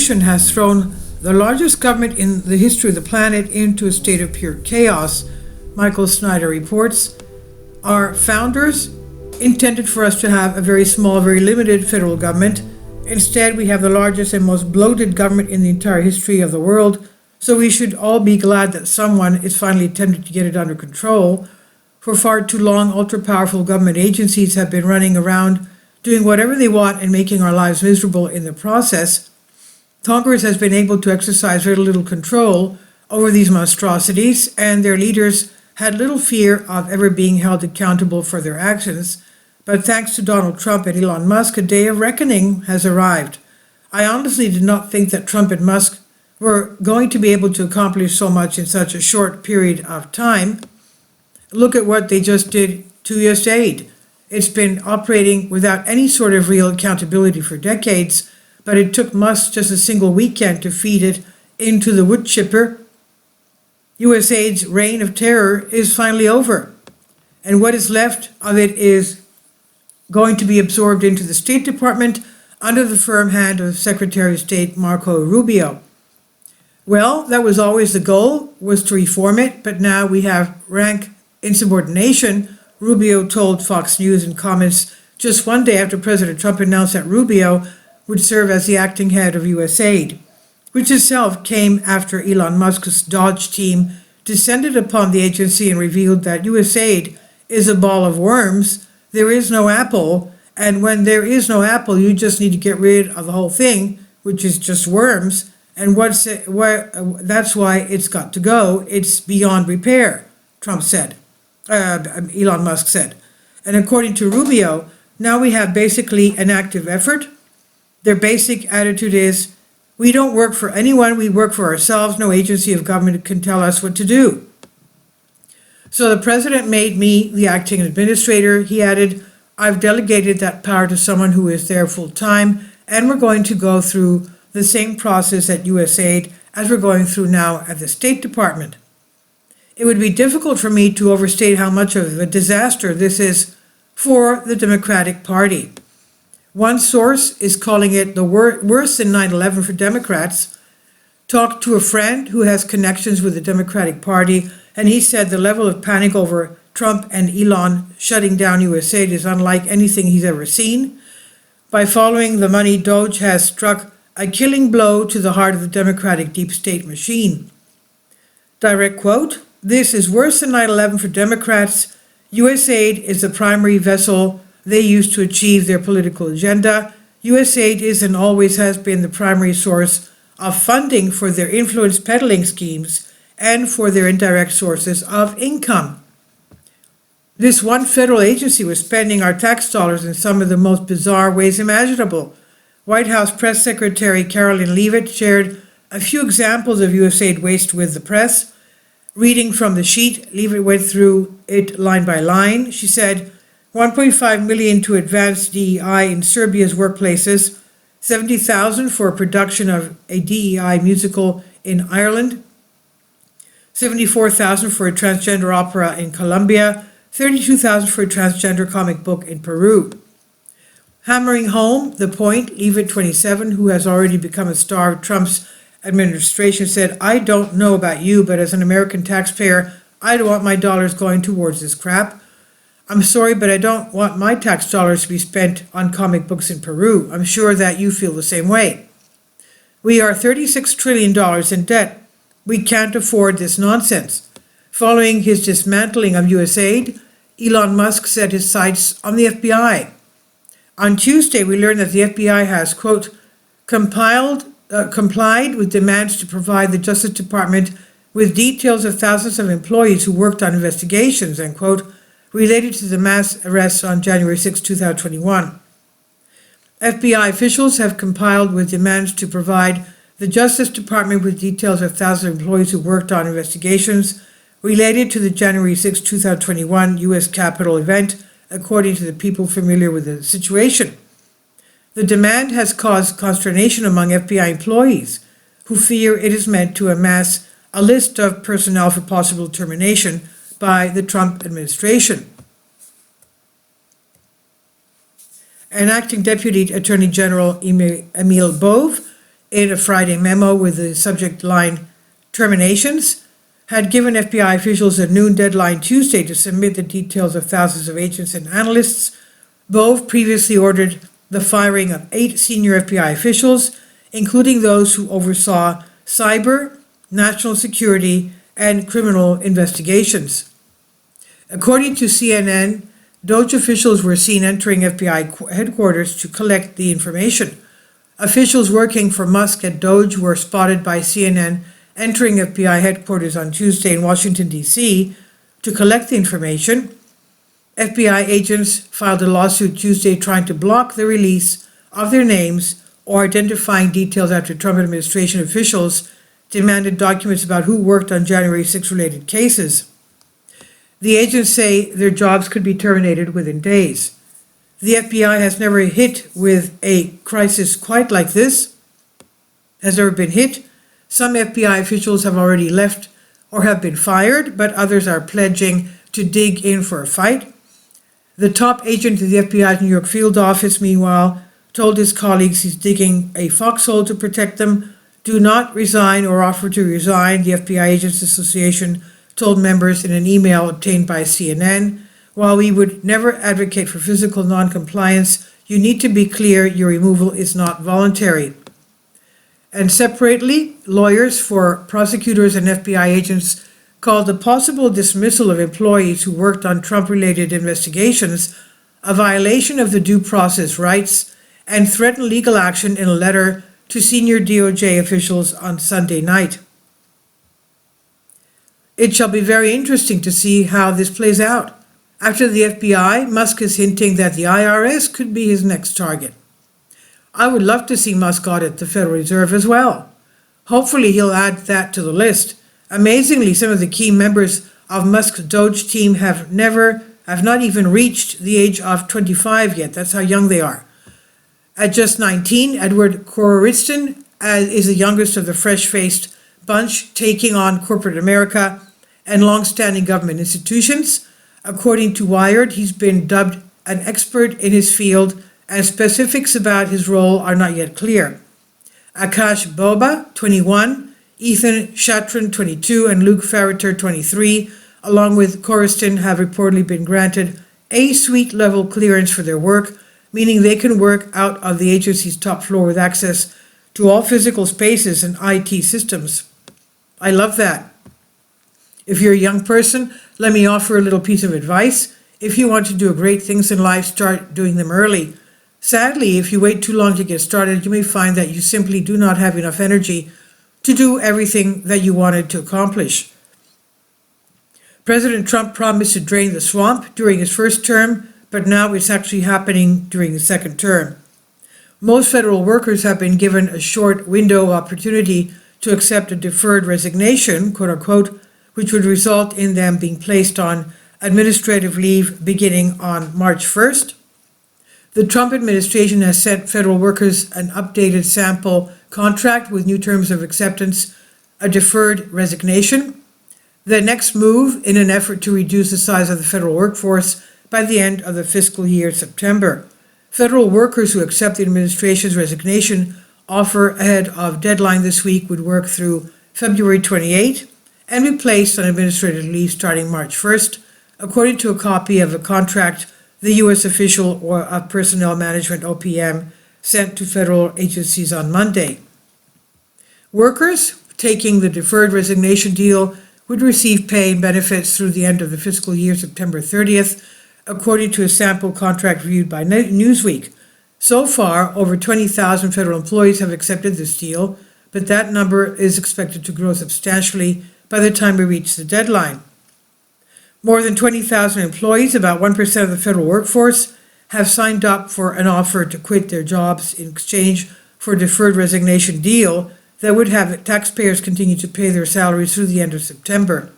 administration has thrown the largest government in the history of the planet into a state of pure chaos, Michael Snyder reports. Our founders intended for us to have a very small, very limited federal government. Instead, we have the largest and most bloated government in the entire history of the world, so we should all be glad that someone is finally attempting to get it under control. For far too long, ultra-powerful government agencies have been running around doing whatever they want and making our lives miserable in the process. Congress has been able to exercise very little control over these monstrosities, and their leaders had little fear of ever being held accountable for their actions. But thanks to Donald Trump and Elon Musk, a day of reckoning has arrived. I honestly did not think that Trump and Musk were going to be able to accomplish so much in such a short period of time. Look at what they just did to USAID. It's been operating without any sort of real accountability for decades, but it took Musk just a single weekend to feed it into the wood chipper. USAID's reign of terror is finally over, and what is left of it is going to be absorbed into the State Department under the firm hand of Secretary of State Marco Rubio. Well, that was always the goal, was to reform it, but now we have rank insubordination. Rubio told Fox News in comments just one day after President Trump announced that Rubio would serve as the acting head of USAID, which itself came after Elon Musk's Dodge team descended upon the agency and revealed that USAID is a ball of worms. There is no apple, and when there is no apple, you just need to get rid of the whole thing, which is just worms, and that's why it's got to go. It's beyond repair, Elon Musk said. And according to Rubio, now we have basically an active effort. Their basic attitude is, we don't work for anyone, we work for ourselves. No agency of government can tell us what to do. So the president made me the acting administrator. He added, I've delegated that power to someone who is there full time, and we're going to go through the same process at USAID as we're going through now at the State Department. It would be difficult for me to overstate how much of a disaster this is for the Democratic Party. One source is calling it the worse than 9/11 for Democrats. Talked to a friend who has connections with the Democratic Party, and he said the level of panic over Trump and Elon shutting down USAID is unlike anything he's ever seen. By following the money, Doge has struck a killing blow to the heart of the Democratic deep state machine. Direct quote, this is worse than 9/11 for Democrats. USAID is the primary vessel they use to achieve their political agenda. USAID is and always has been the primary source of funding for their influence peddling schemes and for their indirect sources of income. This one federal agency was spending our tax dollars in some of the most bizarre ways imaginable. White House Press Secretary Carolyn Leavitt shared a few examples of USAID waste with the press. Reading from the sheet, Leavitt went through it line by line. She said, $1.5 million to advance DEI in Serbia's workplaces, $70,000 for production of a DEI musical in Ireland, $74,000 for a transgender opera in Colombia, $32,000 for a transgender comic book in Peru. Hammering home the point, Leavitt, 27, who has already become a star of Trump's administration, said, I don't know about you, but as an American taxpayer, I don't want my dollars going towards this crap. I'm sorry, but I don't want my tax dollars to be spent on comic books in Peru. I'm sure that you feel the same way. We are $36 trillion in debt. We can't afford this nonsense. Following his dismantling of USAID, Elon Musk set his sights on the FBI. On Tuesday, we learned that the FBI has, quote, complied with demands to provide the Justice Department with details of thousands of employees who worked on investigations, end quote, related to the mass arrests on January 6, 2021. FBI officials have complied with demands to provide the Justice Department with details of thousands of employees who worked on investigations related to the January 6, 2021 U.S. Capitol event, according to the people familiar with the situation. The demand has caused consternation among FBI employees, who fear it is meant to amass a list of personnel for possible termination by the Trump administration. An acting Deputy Attorney General, Emil Bove, in a Friday memo with the subject line terminations, had given FBI officials a noon deadline Tuesday to submit the details of thousands of agents and analysts. Both previously ordered the firing of 8 senior FBI officials, including those who oversaw cyber, national security, and criminal investigations. According to CNN, Doge officials were seen entering FBI headquarters to collect the information. Officials working for Musk at Doge were spotted by CNN entering FBI headquarters on Tuesday in Washington, D.C. to collect the information. FBI agents filed a lawsuit Tuesday trying to block the release of their names or identifying details after Trump administration officials demanded documents about who worked on January 6 related cases. The agents say their jobs could be terminated within days. The FBI has never hit with a crisis quite like this, has never been hit. Some FBI officials have already left or have been fired, but others are pledging to dig in for a fight. The top agent of the FBI's New York field office, meanwhile, told his colleagues he's digging a foxhole to protect them. Do not resign or offer to resign, the FBI Agents Association told members in an email obtained by CNN. While we would never advocate for physical non-compliance, you need to be clear your removal is not voluntary. And separately, lawyers for prosecutors and FBI agents called the possible dismissal of employees who worked on Trump-related investigations a violation of the due process rights and threatened legal action in a letter to senior DOJ officials on Sunday night. It shall be very interesting to see how this plays out. After the FBI, Musk is hinting that the IRS could be his next target. I would love to see Musk audit the Federal Reserve as well. Hopefully he'll add that to the list. Amazingly, some of the key members of Musk's Doge team have not even reached the age of 25 yet. That's how young they are. At just 19, Edward Koristin is the youngest of the fresh-faced bunch taking on corporate America and long-standing government institutions. According to Wired, he's been dubbed an expert in his field, and specifics about his role are not yet clear. Akash Boba, 21, Ethan Chatron, 22, and Luke Farrater, 23, along with Koristin, have reportedly been granted A-suite level clearance for their work, meaning they can work out of the agency's top floor with access to all physical spaces and IT systems. I love that. If you're a young person, let me offer a little piece of advice. If you want to do great things in life, start doing them early. Sadly, if you wait too long to get started, you may find that you simply do not have enough energy to do everything that you wanted to accomplish. President Trump promised to drain the swamp during his first term, but now it's actually happening during the second term. Most federal workers have been given a short window of opportunity to accept a deferred resignation, quote unquote, which would result in them being placed on administrative leave beginning on March 1st. The Trump administration has sent federal workers an updated sample contract with new terms of acceptance, a deferred resignation. The next move in an effort to reduce the size of the federal workforce by the end of the fiscal year, September. Federal workers who accept the administration's resignation offer ahead of deadline this week would work through February 28 and be placed on administrative leave starting March 1st, according to a copy of a contract the U.S. Official of Personnel Management, OPM, sent to federal agencies on Monday. Workers taking the deferred resignation deal would receive pay and benefits through the end of the fiscal year, September 30th, according to a sample contract reviewed by Newsweek. So far, over 20,000 federal employees have accepted this deal, but that number is expected to grow substantially by the time we reach the deadline. More than 20,000 employees, about 1% of the federal workforce, have signed up for an offer to quit their jobs in exchange for a deferred resignation deal that would have taxpayers continue to pay their salaries through the end of September.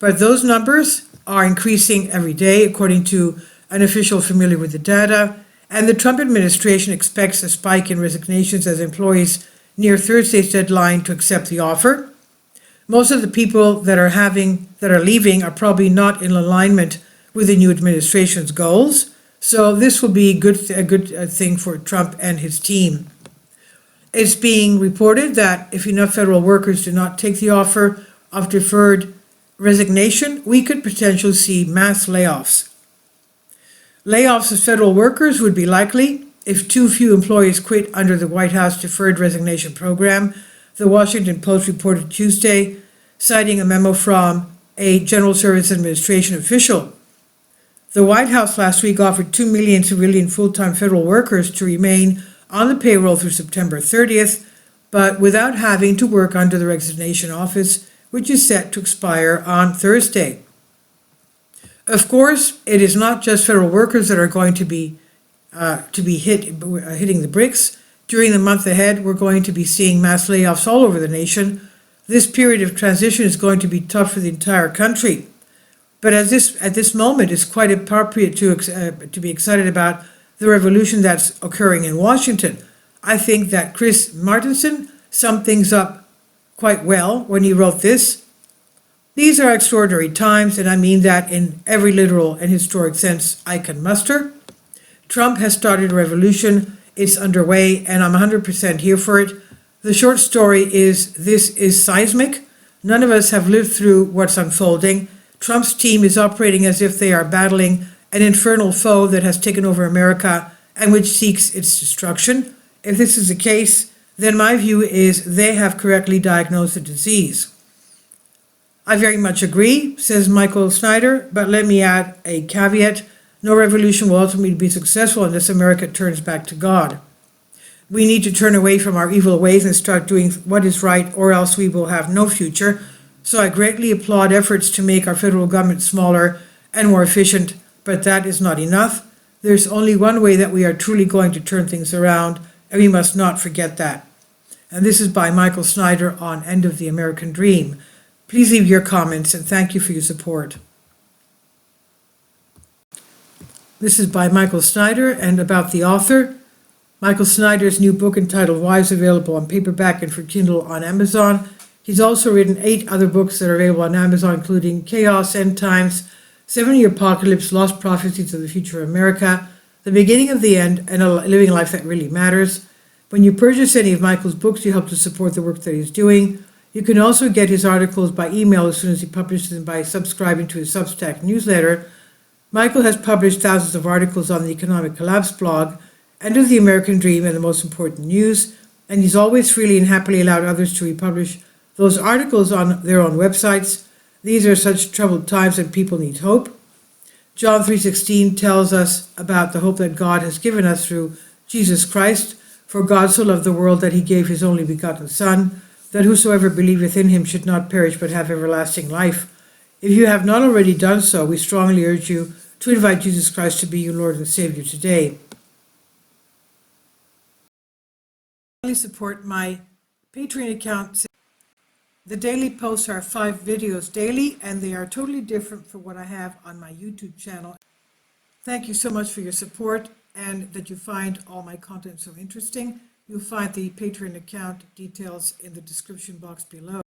But those numbers are increasing every day, according to an official familiar with the data, and the Trump administration expects a spike in resignations as employees near Thursday's deadline to accept the offer. Most of the people that are leaving are probably not in alignment with the new administration's goals, so this will be a good thing for Trump and his team. It's being reported that if enough federal workers do not take the offer of deferred resignation, we could potentially see mass layoffs. Layoffs of federal workers would be likely if too few employees quit under the White House deferred resignation program, the Washington Post reported Tuesday, citing a memo from a General Services Administration official. The White House last week offered 2 million civilian full-time federal workers to remain on the payroll through September 30th, but without having to work under the resignation office, which is set to expire on Thursday. Of course, it is not just federal workers that are going to be hitting the bricks. During the month ahead, we're going to be seeing mass layoffs all over the nation. This period of transition is going to be tough for the entire country. But at this moment, it's quite appropriate to be excited about the revolution that's occurring in Washington. I think that Chris Martenson summed things up quite well when he wrote this. These are extraordinary times, and I mean that in every literal and historic sense I can muster. Trump has started a revolution. It's underway, and I'm 100% here for it. The short story is this is seismic. None of us have lived through what's unfolding. Trump's team is operating as if they are battling an infernal foe that has taken over America and which seeks its destruction. If this is the case, then my view is they have correctly diagnosed the disease. I very much agree, says Michael Snyder, but let me add a caveat. No revolution will ultimately be successful unless America turns back to God. We need to turn away from our evil ways and start doing what is right, or else we will have no future. So I greatly applaud efforts to make our federal government smaller and more efficient, but that is not enough. There's only one way that we are truly going to turn things around, and we must not forget that. And this is by Michael Snyder on End of the American Dream. Please leave your comments, and thank you for your support. This is by Michael Snyder, and about the author. Michael Snyder's new book entitled Why is available on paperback and for Kindle on Amazon. He's also written 8 other books that are available on Amazon, including Chaos, End Times, 70-Year Apocalypse, Lost Prophecies of the Future of America, The Beginning of the End, and Living a Life That Really Matters. When you purchase any of Michael's books, you help to support the work that he's doing. You can also get his articles by email as soon as he publishes them by subscribing to his Substack newsletter. Michael has published thousands of articles on the Economic Collapse blog, End of the American Dream, and the Most Important News, and he's always freely and happily allowed others to republish those articles on their own websites. These are such troubled times and people need hope. John 3:16 tells us about the hope that God has given us through Jesus Christ. For God so loved the world that he gave his only begotten Son, that whosoever believeth in him should not perish but have everlasting life. If you have not already done so, we strongly urge you to invite Jesus Christ to be your Lord and Savior today. Please support my Patreon account. The daily posts are 5 videos daily, and they are totally different from what I have on my YouTube channel. Thank you so much for your support and that you find all my content so interesting. You'll find the Patreon account details in the description box below.